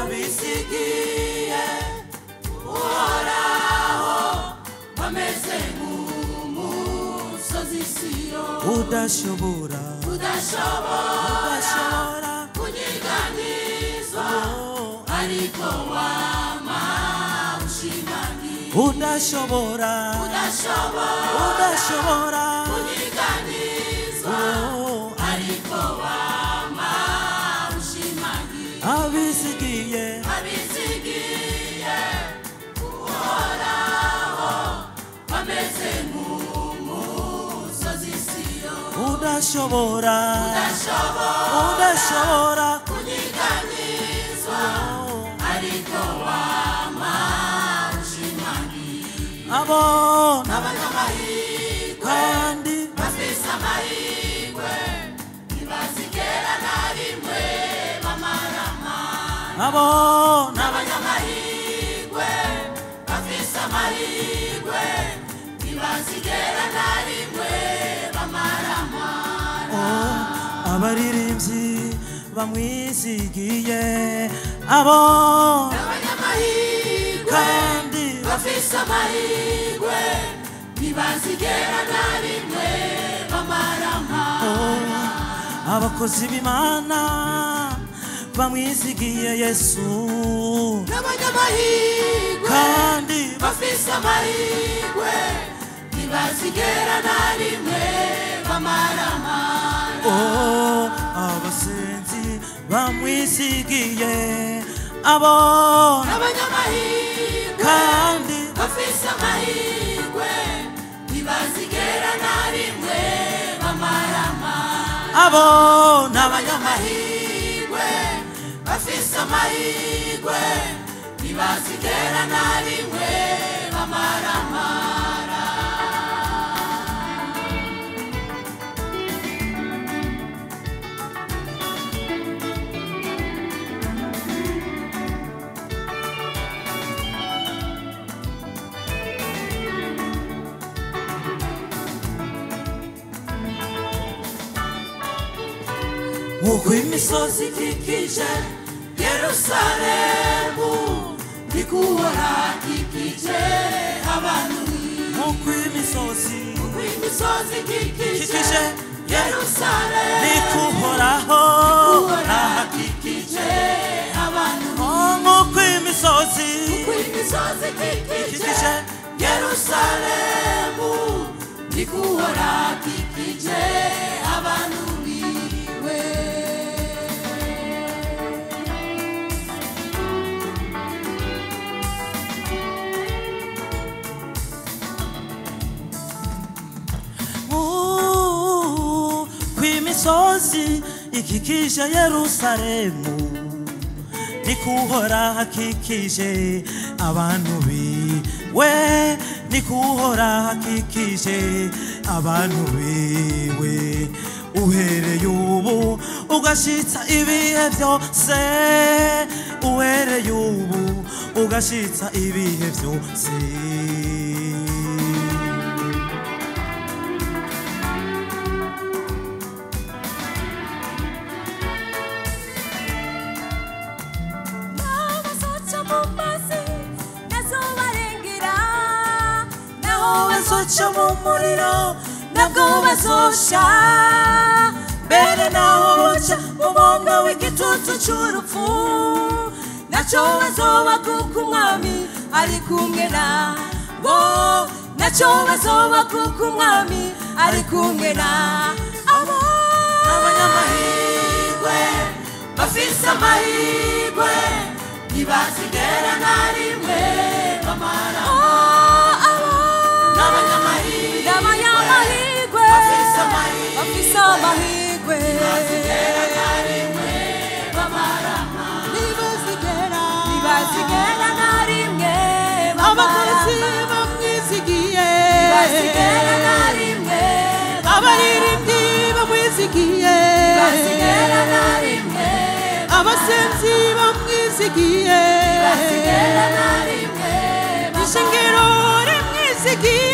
abisigiye uhoraho bameze nk'umusozi Siyoni udashobora kunyiganizwa ariko wama ushimangira udashobora kunyiganizwa ariko wama ushimangira abisigiye uhoraho bameze nk'umusozi Siyoni udashobora kunyiganizwa ariko wama ushimangira abona abanyamahirwe kandi bafise amahirwe ntibazigera na rimwe bamarama abona abanyamahirwe bafise amahirwe ntibazigera na rimwe bamarama abaririmbyi bamwizigiye abona abanyamahirwe kandi bafise amahirwe ntibazigera na rimwe bamarama abakozi b'Imana bamwizigiye Yesu n'abanyamahirwe kandi bafise amahirwe ntibazigera na rimwe bamarama abasenzi bamwizigiye abona abanyamahirwe kandi bafise amahirwe ntibazigera na rimwe bamarama abona abanyamahirwe bafise amahirwe ntibazigera na rimwe bamarama uko imisozi ikikije Yerusalemu nikuhora ikikije abantu uko imisozi ikikije Yerusalemu nikuhoraho ikikije abantu uko imisozi ikikije Yerusalemu nikuhora ikikije abantu imisozi ikikije Yerusalemu nikuhora hakikije abantu biwe nikuhora hakikije abantu biwe uhereye ubu ugashitsa ibihe byose uhereye ubu ugashitsa ibihe byose bazoca mu muriro nabwo bazosha mbere naho boca mu mwonga w'igitutu c'urupfu naco bazoba kuko umwami ari kumwe nabo naco bazoba kuko umwami ari kumwe nabo abanyamahirwe bafise amahirwe ntibazigera na rimwe bamarama n'abanyamahirwe bafise amahirwe ntibazigera na rimwe bamarama ntibazigera na rimwe abakozi bamwizigiye ntibazigera na rimwe abaririmbyi bamwizigiye ntibazigera na rimwe abasenzi bamwizigiye ntibazigera na rimwe ishengero rimwizigiye